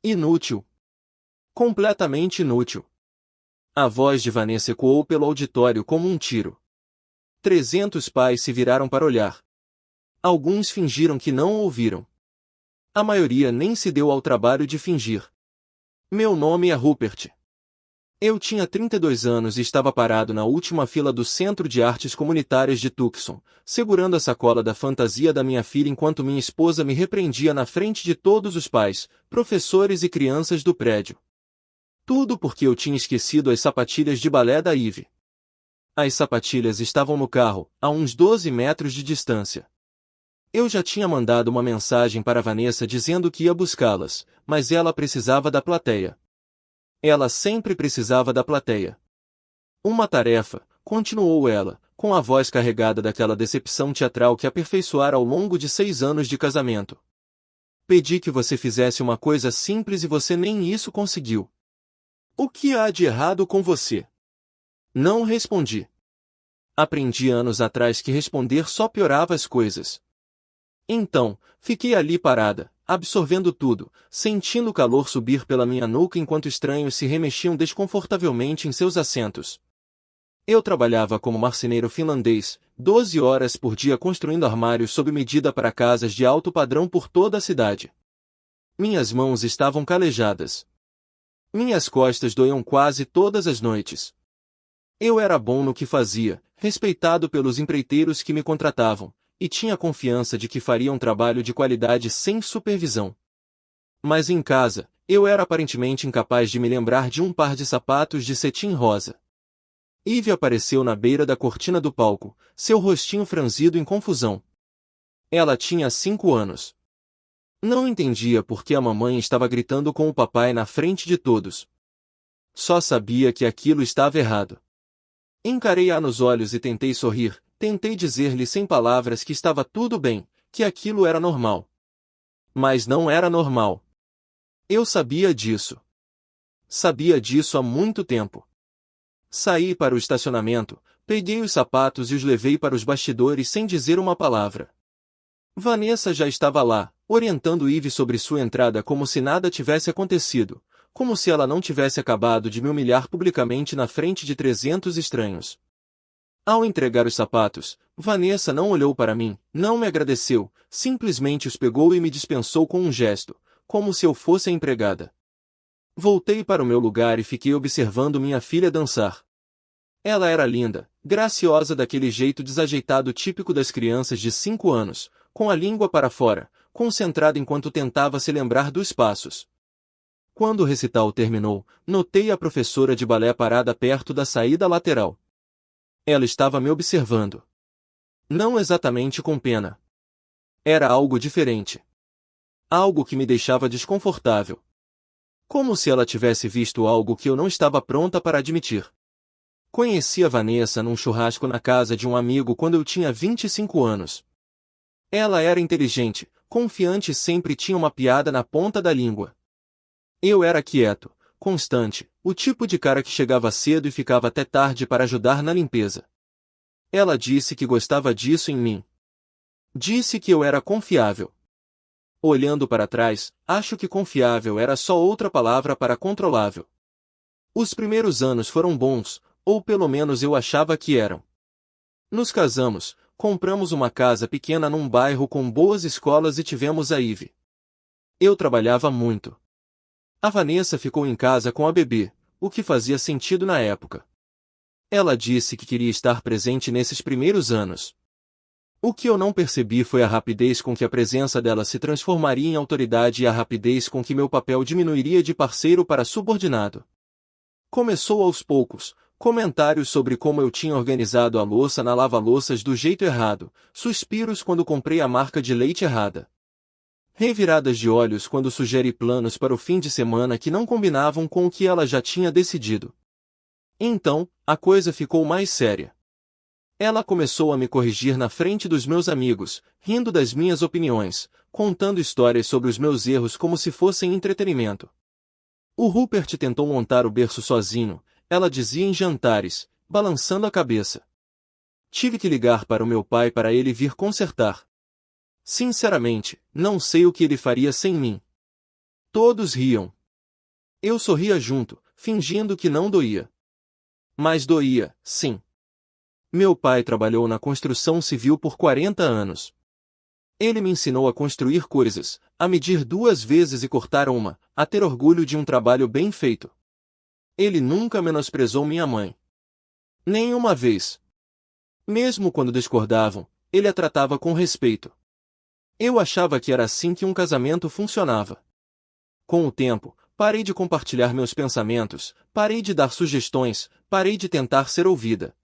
Inútil. Completamente inútil. A voz de Vanessa ecoou pelo auditório como um tiro. 300 pais se viraram para olhar. Alguns fingiram que não ouviram. A maioria nem se deu ao trabalho de fingir. Meu nome é Rupert. Eu tinha 32 anos e estava parado na última fila do Centro de Artes Comunitárias de Tucson, segurando a sacola da fantasia da minha filha enquanto minha esposa me repreendia na frente de todos os pais, professores e crianças do prédio. Tudo porque eu tinha esquecido as sapatilhas de balé da Ivy. As sapatilhas estavam no carro, a uns 12 metros de distância. Eu já tinha mandado uma mensagem para Vanessa dizendo que ia buscá-las, mas ela precisava da plateia. Ela sempre precisava da plateia. Uma tarefa, continuou ela, com a voz carregada daquela decepção teatral que aperfeiçoara ao longo de 6 anos de casamento. Pedi que você fizesse uma coisa simples e você nem isso conseguiu. O que há de errado com você? Não respondi. Aprendi anos atrás que responder só piorava as coisas. Então, fiquei ali parada, absorvendo tudo, sentindo o calor subir pela minha nuca enquanto estranhos se remexiam desconfortavelmente em seus assentos. Eu trabalhava como marceneiro finlandês, 12 horas por dia construindo armários sob medida para casas de alto padrão por toda a cidade. Minhas mãos estavam calejadas. Minhas costas doíam quase todas as noites. Eu era bom no que fazia, respeitado pelos empreiteiros que me contratavam, e tinha confiança de que faria um trabalho de qualidade sem supervisão. Mas em casa, eu era aparentemente incapaz de me lembrar de um par de sapatos de cetim rosa. Ivy apareceu na beira da cortina do palco, seu rostinho franzido em confusão. Ela tinha 5 anos. Não entendia por que a mamãe estava gritando com o papai na frente de todos. Só sabia que aquilo estava errado. Encarei-a nos olhos e tentei sorrir. Tentei dizer-lhe sem palavras que estava tudo bem, que aquilo era normal. Mas não era normal. Eu sabia disso. Sabia disso há muito tempo. Saí para o estacionamento, peguei os sapatos e os levei para os bastidores sem dizer uma palavra. Vanessa já estava lá, orientando Ivy sobre sua entrada como se nada tivesse acontecido, como se ela não tivesse acabado de me humilhar publicamente na frente de 300 estranhos. Ao entregar os sapatos, Vanessa não olhou para mim, não me agradeceu, simplesmente os pegou e me dispensou com um gesto, como se eu fosse a empregada. Voltei para o meu lugar e fiquei observando minha filha dançar. Ela era linda, graciosa daquele jeito desajeitado típico das crianças de 5 anos, com a língua para fora, concentrada enquanto tentava se lembrar dos passos. Quando o recital terminou, notei a professora de balé parada perto da saída lateral. Ela estava me observando. Não exatamente com pena. Era algo diferente. Algo que me deixava desconfortável. Como se ela tivesse visto algo que eu não estava pronta para admitir. Conheci a Vanessa num churrasco na casa de um amigo quando eu tinha 25 anos. Ela era inteligente, confiante e sempre tinha uma piada na ponta da língua. Eu era quieto, constante, o tipo de cara que chegava cedo e ficava até tarde para ajudar na limpeza. Ela disse que gostava disso em mim. Disse que eu era confiável. Olhando para trás, acho que confiável era só outra palavra para controlável. Os primeiros anos foram bons, ou pelo menos eu achava que eram. Nos casamos, compramos uma casa pequena num bairro com boas escolas e tivemos a Ivy. Eu trabalhava muito. A Vanessa ficou em casa com a bebê, o que fazia sentido na época. Ela disse que queria estar presente nesses primeiros anos. O que eu não percebi foi a rapidez com que a presença dela se transformaria em autoridade e a rapidez com que meu papel diminuiria de parceiro para subordinado. Começou aos poucos, comentários sobre como eu tinha organizado a louça na lava-louças do jeito errado, suspiros quando comprei a marca de leite errada. Reviradas de olhos quando sugeri planos para o fim de semana que não combinavam com o que ela já tinha decidido. Então, a coisa ficou mais séria. Ela começou a me corrigir na frente dos meus amigos, rindo das minhas opiniões, contando histórias sobre os meus erros como se fossem entretenimento. O Rupert tentou montar o berço sozinho, ela dizia em jantares, balançando a cabeça. Tive que ligar para o meu pai para ele vir consertar. Sinceramente, não sei o que ele faria sem mim. Todos riam. Eu sorria junto, fingindo que não doía. Mas doía, sim. Meu pai trabalhou na construção civil por 40 anos. Ele me ensinou a construir coisas, a medir 2 vezes e cortar uma, a ter orgulho de um trabalho bem feito. Ele nunca menosprezou minha mãe. Nem uma vez. Mesmo quando discordavam, ele a tratava com respeito. Eu achava que era assim que um casamento funcionava. Com o tempo, parei de compartilhar meus pensamentos, parei de dar sugestões, parei de tentar ser ouvida.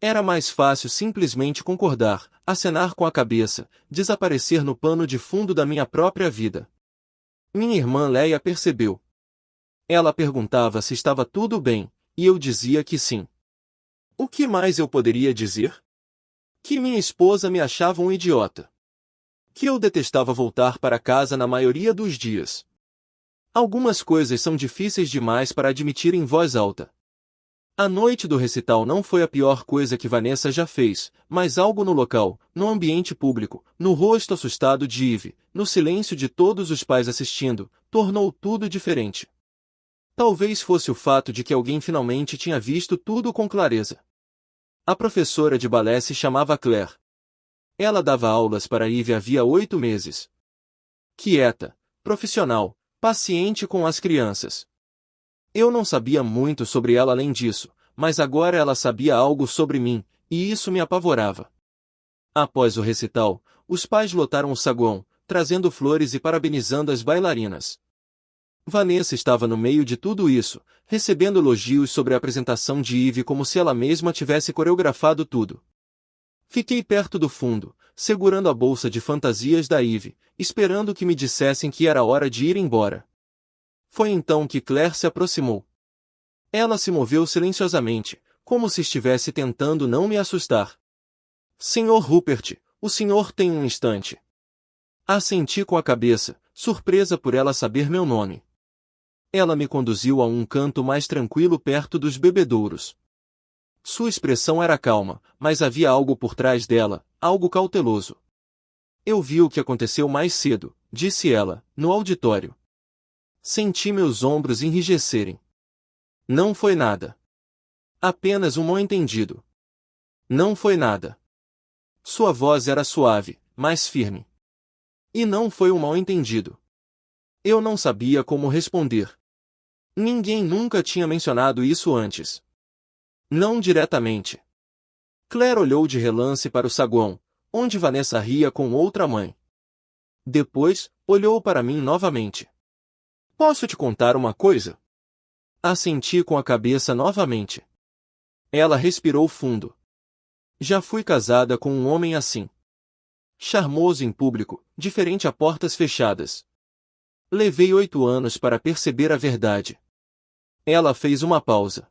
Era mais fácil simplesmente concordar, acenar com a cabeça, desaparecer no pano de fundo da minha própria vida. Minha irmã Leia percebeu. Ela perguntava se estava tudo bem, e eu dizia que sim. O que mais eu poderia dizer? Que minha esposa me achava um idiota. Que eu detestava voltar para casa na maioria dos dias. Algumas coisas são difíceis demais para admitir em voz alta. A noite do recital não foi a pior coisa que Vanessa já fez, mas algo no local, no ambiente público, no rosto assustado de Eve, no silêncio de todos os pais assistindo, tornou tudo diferente. Talvez fosse o fato de que alguém finalmente tinha visto tudo com clareza. A professora de balé se chamava Claire. Ela dava aulas para Eve havia 8 meses. Quieta, profissional, paciente com as crianças. Eu não sabia muito sobre ela além disso, mas agora ela sabia algo sobre mim, e isso me apavorava. Após o recital, os pais lotaram o saguão, trazendo flores e parabenizando as bailarinas. Vanessa estava no meio de tudo isso, recebendo elogios sobre a apresentação de Eve como se ela mesma tivesse coreografado tudo. Fiquei perto do fundo, segurando a bolsa de fantasias da Eve, esperando que me dissessem que era hora de ir embora. Foi então que Claire se aproximou. Ela se moveu silenciosamente, como se estivesse tentando não me assustar. Sr. Rupert, o senhor tem um instante. Assenti com a cabeça, surpresa por ela saber meu nome. Ela me conduziu a um canto mais tranquilo perto dos bebedouros. Sua expressão era calma, mas havia algo por trás dela, algo cauteloso. Eu vi o que aconteceu mais cedo, disse ela, no auditório. Senti meus ombros enrijecerem. Não foi nada. Apenas um mal-entendido. Não foi nada. Sua voz era suave, mas firme. E não foi um mal-entendido. Eu não sabia como responder. Ninguém nunca tinha mencionado isso antes. Não diretamente. Claire olhou de relance para o saguão, onde Vanessa ria com outra mãe. Depois, olhou para mim novamente. Posso te contar uma coisa? Assenti com a cabeça novamente. Ela respirou fundo. Já fui casada com um homem assim. Charmoso em público, diferente a portas fechadas. Levei 8 anos para perceber a verdade. Ela fez uma pausa.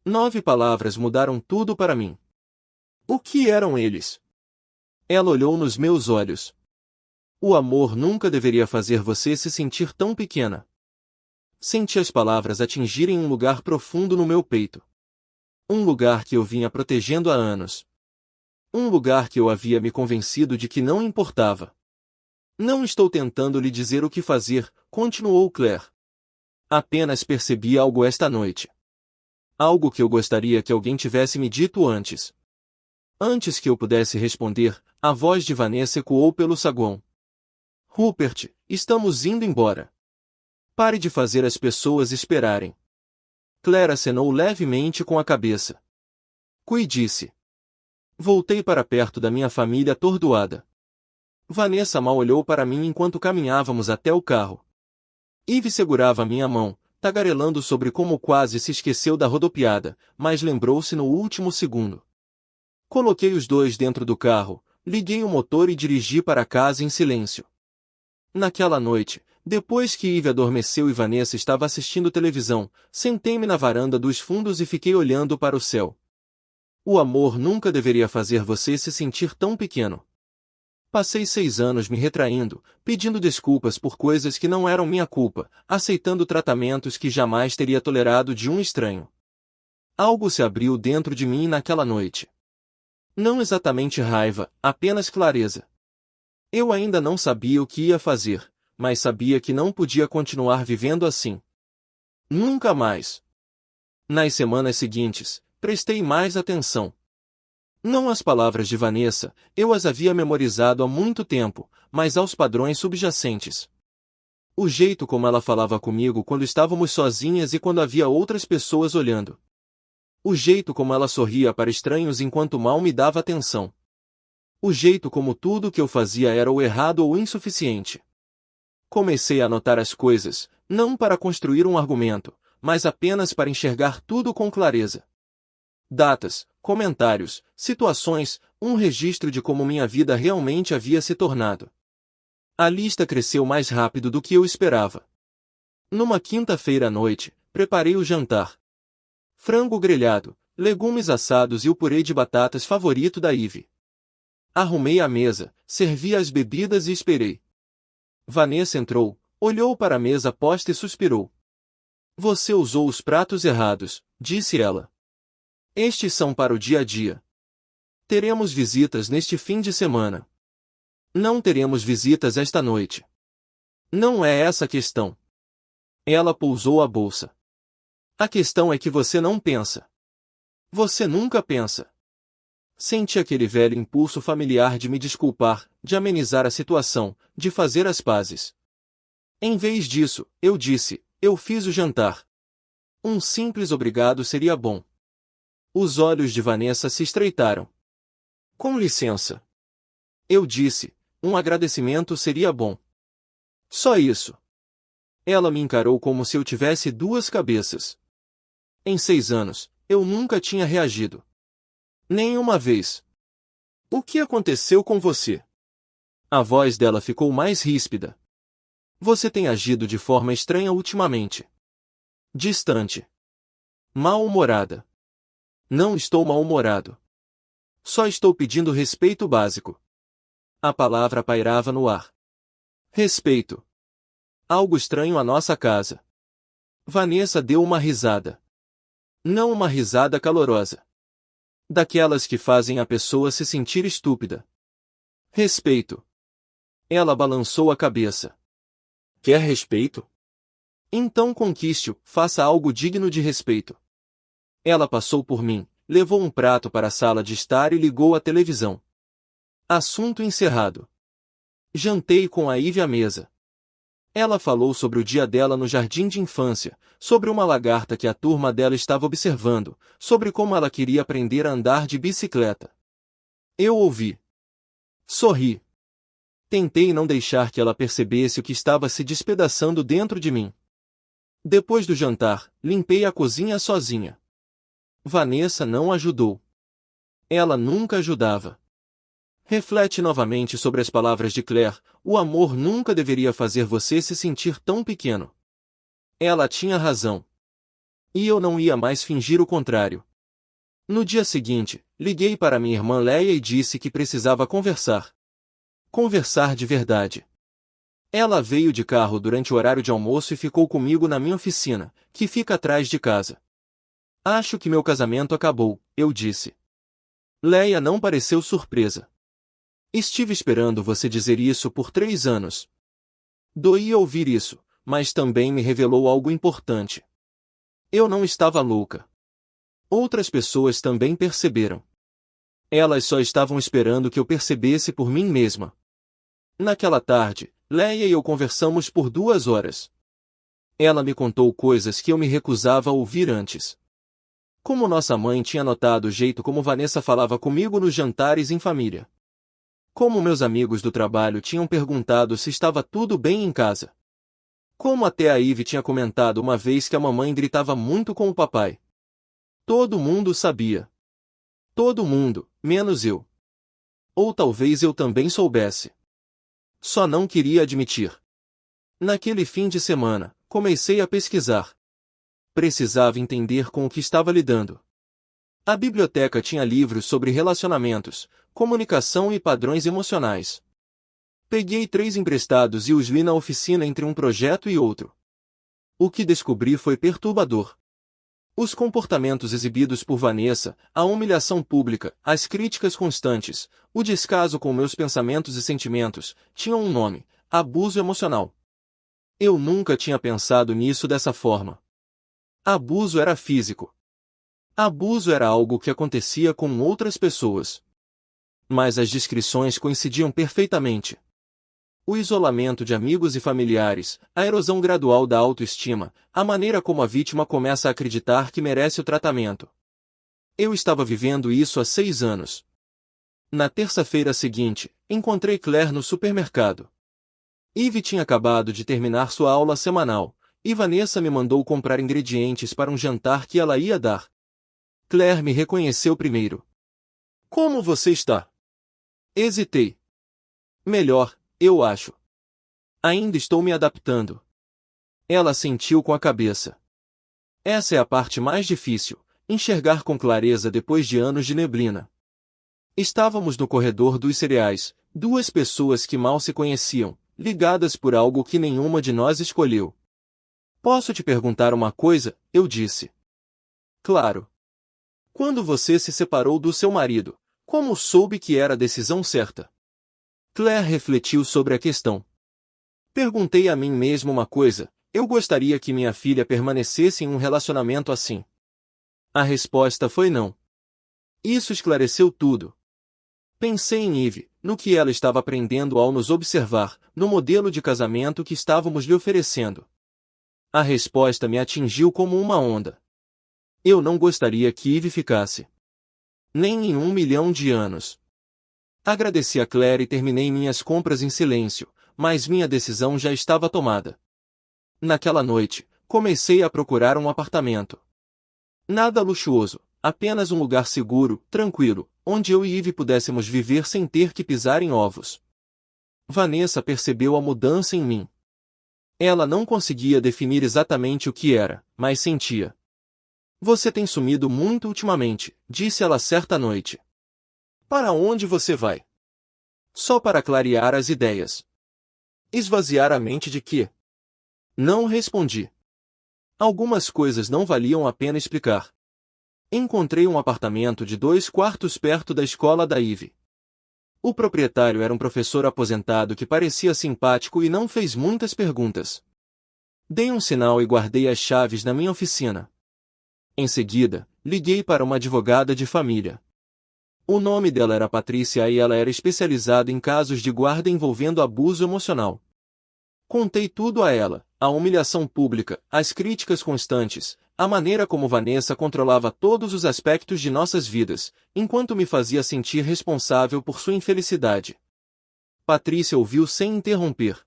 9 palavras mudaram tudo para mim. O que eram eles? Ela olhou nos meus olhos. O amor nunca deveria fazer você se sentir tão pequena. Senti as palavras atingirem um lugar profundo no meu peito. Um lugar que eu vinha protegendo há anos. Um lugar que eu havia me convencido de que não importava. Não estou tentando lhe dizer o que fazer, continuou Claire. Apenas percebi algo esta noite. Algo que eu gostaria que alguém tivesse me dito antes. Antes que eu pudesse responder, a voz de Vanessa ecoou pelo saguão. Rupert, estamos indo embora. Pare de fazer as pessoas esperarem. Claire acenou levemente com a cabeça. Cuide-se. Voltei para perto da minha família atordoada. Vanessa mal olhou para mim enquanto caminhávamos até o carro. Eve segurava minha mão, tagarelando sobre como quase se esqueceu da rodopiada, mas lembrou-se no último segundo. Coloquei os dois dentro do carro, liguei o motor e dirigi para casa em silêncio. Naquela noite, depois que Eve adormeceu e Vanessa estava assistindo televisão, sentei-me na varanda dos fundos e fiquei olhando para o céu. O amor nunca deveria fazer você se sentir tão pequeno. Passei 6 anos me retraindo, pedindo desculpas por coisas que não eram minha culpa, aceitando tratamentos que jamais teria tolerado de um estranho. Algo se abriu dentro de mim naquela noite. Não exatamente raiva, apenas clareza. Eu ainda não sabia o que ia fazer, mas sabia que não podia continuar vivendo assim. Nunca mais. Nas semanas seguintes, prestei mais atenção. Não às palavras de Vanessa, eu as havia memorizado há muito tempo, mas aos padrões subjacentes. O jeito como ela falava comigo quando estávamos sozinhas e quando havia outras pessoas olhando. O jeito como ela sorria para estranhos enquanto mal me dava atenção. O jeito como tudo o que eu fazia era ou errado ou insuficiente. Comecei a anotar as coisas, não para construir um argumento, mas apenas para enxergar tudo com clareza. Datas, comentários, situações, um registro de como minha vida realmente havia se tornado. A lista cresceu mais rápido do que eu esperava. Numa quinta-feira à noite, preparei o jantar. Frango grelhado, legumes assados e o purê de batatas favorito da Ivy. Arrumei a mesa, servi as bebidas e esperei. Vanessa entrou, olhou para a mesa posta e suspirou. Você usou os pratos errados, disse ela. Estes são para o dia a dia. Teremos visitas neste fim de semana. Não teremos visitas esta noite. Não é essa a questão. Ela pousou a bolsa. A questão é que você não pensa. Você nunca pensa. Senti aquele velho impulso familiar de me desculpar, de amenizar a situação, de fazer as pazes. Em vez disso, eu disse, eu fiz o jantar. Um simples obrigado seria bom. Os olhos de Vanessa se estreitaram. Com licença. Eu disse, um agradecimento seria bom. Só isso. Ela me encarou como se eu tivesse duas cabeças. Em 6 anos, eu nunca tinha reagido. Nenhuma vez. O que aconteceu com você? A voz dela ficou mais ríspida. Você tem agido de forma estranha ultimamente. Distante. Mal-humorada. Não estou mal-humorado. Só estou pedindo respeito básico. A palavra pairava no ar. Respeito. Algo estranho à nossa casa. Vanessa deu uma risada. Não uma risada calorosa. Daquelas que fazem a pessoa se sentir estúpida. Respeito. Ela balançou a cabeça. Quer respeito? Então conquiste-o, faça algo digno de respeito. Ela passou por mim, levou um prato para a sala de estar e ligou a televisão. Assunto encerrado. Jantei com a Ivy à mesa. Ela falou sobre o dia dela no jardim de infância, sobre uma lagarta que a turma dela estava observando, sobre como ela queria aprender a andar de bicicleta. Eu ouvi. Sorri. Tentei não deixar que ela percebesse o que estava se despedaçando dentro de mim. Depois do jantar, limpei a cozinha sozinha. Vanessa não ajudou. Ela nunca ajudava. Reflete novamente sobre as palavras de Claire, o amor nunca deveria fazer você se sentir tão pequeno. Ela tinha razão. E eu não ia mais fingir o contrário. No dia seguinte, liguei para minha irmã Leia e disse que precisava conversar. Conversar de verdade. Ela veio de carro durante o horário de almoço e ficou comigo na minha oficina, que fica atrás de casa. Acho que meu casamento acabou, eu disse. Leia não pareceu surpresa. Estive esperando você dizer isso por 3 anos. Doía ouvir isso, mas também me revelou algo importante. Eu não estava louca. Outras pessoas também perceberam. Elas só estavam esperando que eu percebesse por mim mesma. Naquela tarde, Leia e eu conversamos por 2 horas. Ela me contou coisas que eu me recusava a ouvir antes. Como nossa mãe tinha notado o jeito como Vanessa falava comigo nos jantares em família. Como meus amigos do trabalho tinham perguntado se estava tudo bem em casa. Como até a Ivy tinha comentado uma vez que a mamãe gritava muito com o papai. Todo mundo sabia. Todo mundo, menos eu. Ou talvez eu também soubesse. Só não queria admitir. Naquele fim de semana, comecei a pesquisar. Precisava entender com o que estava lidando. A biblioteca tinha livros sobre relacionamentos, comunicação e padrões emocionais. Peguei 3 emprestados e os li na oficina entre um projeto e outro. O que descobri foi perturbador. Os comportamentos exibidos por Vanessa, a humilhação pública, as críticas constantes, o descaso com meus pensamentos e sentimentos, tinham um nome: abuso emocional. Eu nunca tinha pensado nisso dessa forma. Abuso era físico. Abuso era algo que acontecia com outras pessoas. Mas as descrições coincidiam perfeitamente. O isolamento de amigos e familiares, a erosão gradual da autoestima, a maneira como a vítima começa a acreditar que merece o tratamento. Eu estava vivendo isso há 6 anos. Na terça-feira seguinte, encontrei Claire no supermercado. Eve tinha acabado de terminar sua aula semanal, e Vanessa me mandou comprar ingredientes para um jantar que ela ia dar. Claire me reconheceu primeiro. Como você está? Hesitei. Melhor, eu acho. Ainda estou me adaptando. Ela assentiu com a cabeça. Essa é a parte mais difícil, enxergar com clareza depois de anos de neblina. Estávamos no corredor dos cereais, duas pessoas que mal se conheciam, ligadas por algo que nenhuma de nós escolheu. Posso te perguntar uma coisa? Eu disse. Claro. Quando você se separou do seu marido, como soube que era a decisão certa? Claire refletiu sobre a questão. Perguntei a mim mesmo uma coisa: eu gostaria que minha filha permanecesse em um relacionamento assim. A resposta foi não. Isso esclareceu tudo. Pensei em Eve, no que ela estava aprendendo ao nos observar, no modelo de casamento que estávamos lhe oferecendo. A resposta me atingiu como uma onda. Eu não gostaria que Eve ficasse. Nem em 1 milhão de anos. Agradeci a Claire e terminei minhas compras em silêncio, mas minha decisão já estava tomada. Naquela noite, comecei a procurar um apartamento. Nada luxuoso, apenas um lugar seguro, tranquilo, onde eu e Eve pudéssemos viver sem ter que pisar em ovos. Vanessa percebeu a mudança em mim. Ela não conseguia definir exatamente o que era, mas sentia. Você tem sumido muito ultimamente, disse ela certa noite. Para onde você vai? Só para clarear as ideias. Esvaziar a mente de quê? Não respondi. Algumas coisas não valiam a pena explicar. Encontrei um apartamento de 2 quartos perto da escola da Eve. O proprietário era um professor aposentado que parecia simpático e não fez muitas perguntas. Dei um sinal e guardei as chaves na minha oficina. Em seguida, liguei para uma advogada de família. O nome dela era Patrícia e ela era especializada em casos de guarda envolvendo abuso emocional. Contei tudo a ela, a humilhação pública, as críticas constantes, a maneira como Vanessa controlava todos os aspectos de nossas vidas, enquanto me fazia sentir responsável por sua infelicidade. Patrícia ouviu sem interromper.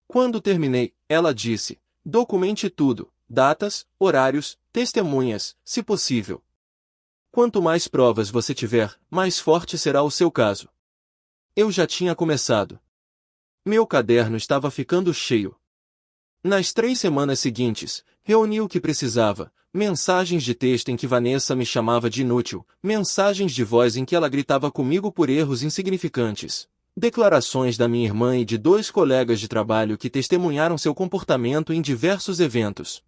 Quando terminei, ela disse: documente tudo, datas, horários, testemunhas, se possível. Quanto mais provas você tiver, mais forte será o seu caso. Eu já tinha começado. Meu caderno estava ficando cheio. Nas 3 semanas seguintes, reuni o que precisava: mensagens de texto em que Vanessa me chamava de inútil, mensagens de voz em que ela gritava comigo por erros insignificantes, declarações da minha irmã e de 2 colegas de trabalho que testemunharam seu comportamento em diversos eventos.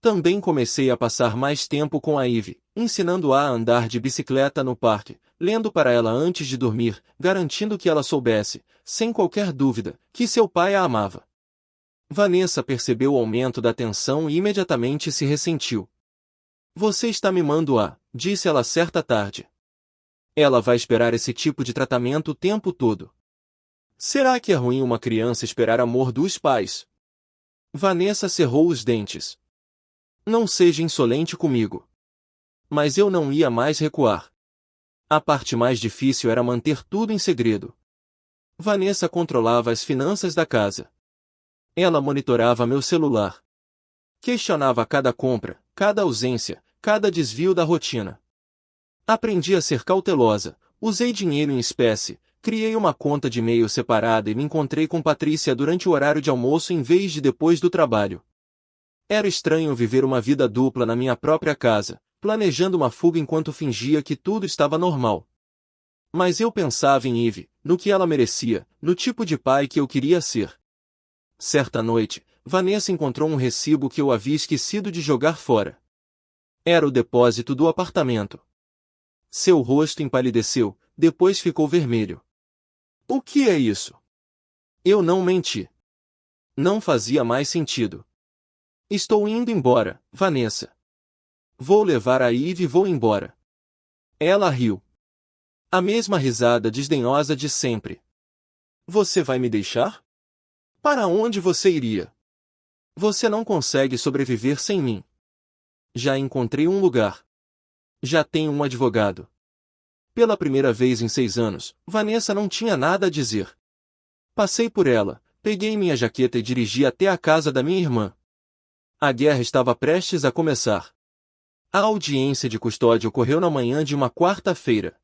Também comecei a passar mais tempo com a Eve, ensinando-a a andar de bicicleta no parque, lendo para ela antes de dormir, garantindo que ela soubesse, sem qualquer dúvida, que seu pai a amava. Vanessa percebeu o aumento da tensão e imediatamente se ressentiu. Você está mimando-a, disse ela certa tarde. Ela vai esperar esse tipo de tratamento o tempo todo. Será que é ruim uma criança esperar amor dos pais? Vanessa cerrou os dentes. Não seja insolente comigo. Mas eu não ia mais recuar. A parte mais difícil era manter tudo em segredo. Vanessa controlava as finanças da casa. Ela monitorava meu celular. Questionava cada compra, cada ausência, cada desvio da rotina. Aprendi a ser cautelosa, usei dinheiro em espécie, criei uma conta de e-mail separada e me encontrei com Patrícia durante o horário de almoço em vez de depois do trabalho. Era estranho viver uma vida dupla na minha própria casa, planejando uma fuga enquanto fingia que tudo estava normal. Mas eu pensava em Eve, no que ela merecia, no tipo de pai que eu queria ser. Certa noite, Vanessa encontrou um recibo que eu havia esquecido de jogar fora. Era o depósito do apartamento. Seu rosto empalideceu, depois ficou vermelho. O que é isso? Eu não menti. Não fazia mais sentido. Estou indo embora, Vanessa. Vou levar a Ivy e vou embora. Ela riu. A mesma risada desdenhosa de sempre. Você vai me deixar? Para onde você iria? Você não consegue sobreviver sem mim. Já encontrei um lugar. Já tenho um advogado. Pela primeira vez em 6 anos, Vanessa não tinha nada a dizer. Passei por ela, peguei minha jaqueta e dirigi até a casa da minha irmã. A guerra estava prestes a começar. A audiência de custódia ocorreu na manhã de uma quarta-feira.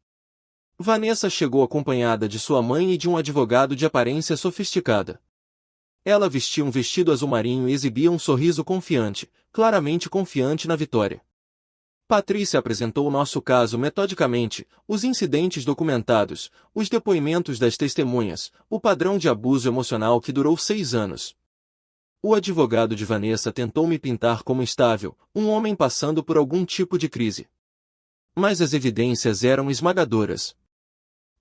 Vanessa chegou acompanhada de sua mãe e de um advogado de aparência sofisticada. Ela vestia um vestido azul marinho e exibia um sorriso confiante, claramente confiante na vitória. Patrícia apresentou o nosso caso metodicamente, os incidentes documentados, os depoimentos das testemunhas, o padrão de abuso emocional que durou 6 anos. O advogado de Vanessa tentou me pintar como instável, um homem passando por algum tipo de crise. Mas as evidências eram esmagadoras.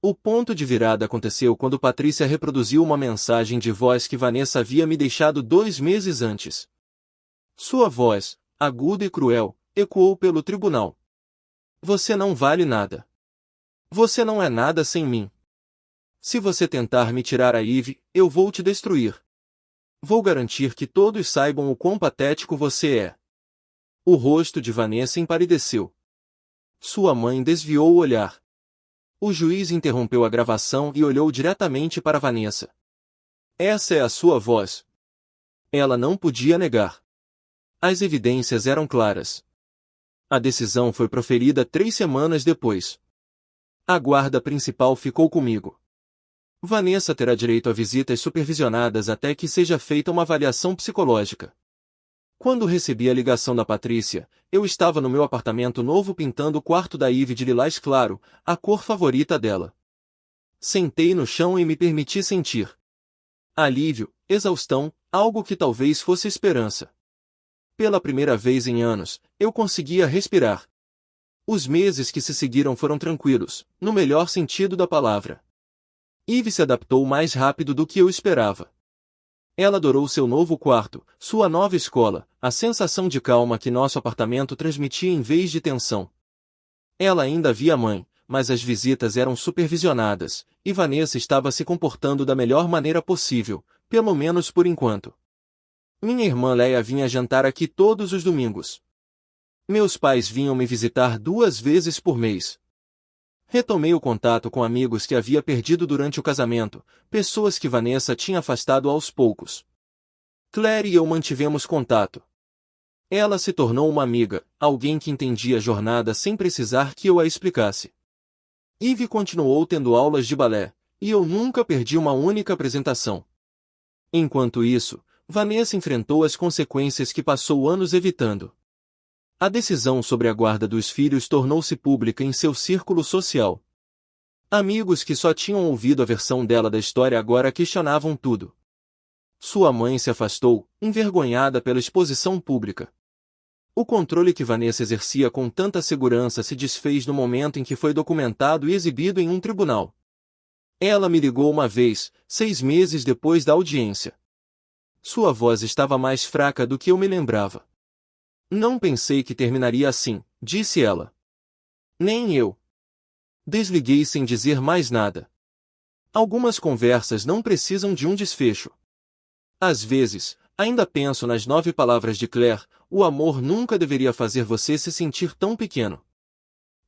O ponto de virada aconteceu quando Patrícia reproduziu uma mensagem de voz que Vanessa havia me deixado 2 meses antes. Sua voz, aguda e cruel, ecoou pelo tribunal. Você não vale nada. Você não é nada sem mim. Se você tentar me tirar a Ivy, eu vou te destruir. Vou garantir que todos saibam o quão patético você é. O rosto de Vanessa empalideceu. Sua mãe desviou o olhar. O juiz interrompeu a gravação e olhou diretamente para Vanessa. Essa é a sua voz. Ela não podia negar. As evidências eram claras. A decisão foi proferida 3 semanas depois. A guarda principal ficou comigo. Vanessa terá direito a visitas supervisionadas até que seja feita uma avaliação psicológica. Quando recebi a ligação da Patrícia, eu estava no meu apartamento novo pintando o quarto da Ivy de lilás claro, a cor favorita dela. Sentei no chão e me permiti sentir alívio, exaustão, algo que talvez fosse esperança. Pela primeira vez em anos, eu conseguia respirar. Os meses que se seguiram foram tranquilos, no melhor sentido da palavra. Ivy se adaptou mais rápido do que eu esperava. Ela adorou seu novo quarto, sua nova escola, a sensação de calma que nosso apartamento transmitia em vez de tensão. Ela ainda via a mãe, mas as visitas eram supervisionadas, e Vanessa estava se comportando da melhor maneira possível, pelo menos por enquanto. Minha irmã Leia vinha jantar aqui todos os domingos. Meus pais vinham me visitar 2 vezes por mês. Retomei o contato com amigos que havia perdido durante o casamento, pessoas que Vanessa tinha afastado aos poucos. Claire e eu mantivemos contato. Ela se tornou uma amiga, alguém que entendia a jornada sem precisar que eu a explicasse. Ivy continuou tendo aulas de balé, e eu nunca perdi uma única apresentação. Enquanto isso, Vanessa enfrentou as consequências que passou anos evitando. A decisão sobre a guarda dos filhos tornou-se pública em seu círculo social. Amigos que só tinham ouvido a versão dela da história agora questionavam tudo. Sua mãe se afastou, envergonhada pela exposição pública. O controle que Vanessa exercia com tanta segurança se desfez no momento em que foi documentado e exibido em um tribunal. Ela me ligou uma vez, 6 meses depois da audiência. Sua voz estava mais fraca do que eu me lembrava. Não pensei que terminaria assim, disse ela. Nem eu. Desliguei sem dizer mais nada. Algumas conversas não precisam de um desfecho. Às vezes, ainda penso nas 9 palavras de Claire, o amor nunca deveria fazer você se sentir tão pequeno.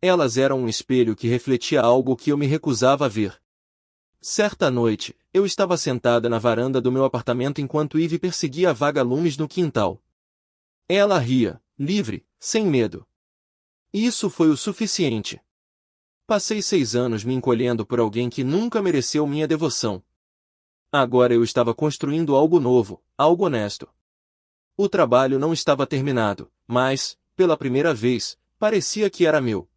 Elas eram um espelho que refletia algo que eu me recusava a ver. Certa noite, eu estava sentada na varanda do meu apartamento enquanto Ivy perseguia vagalumes no quintal. Ela ria, livre, sem medo. Isso foi o suficiente. Passei 6 anos me encolhendo por alguém que nunca mereceu minha devoção. Agora eu estava construindo algo novo, algo honesto. O trabalho não estava terminado, mas, pela primeira vez, parecia que era meu.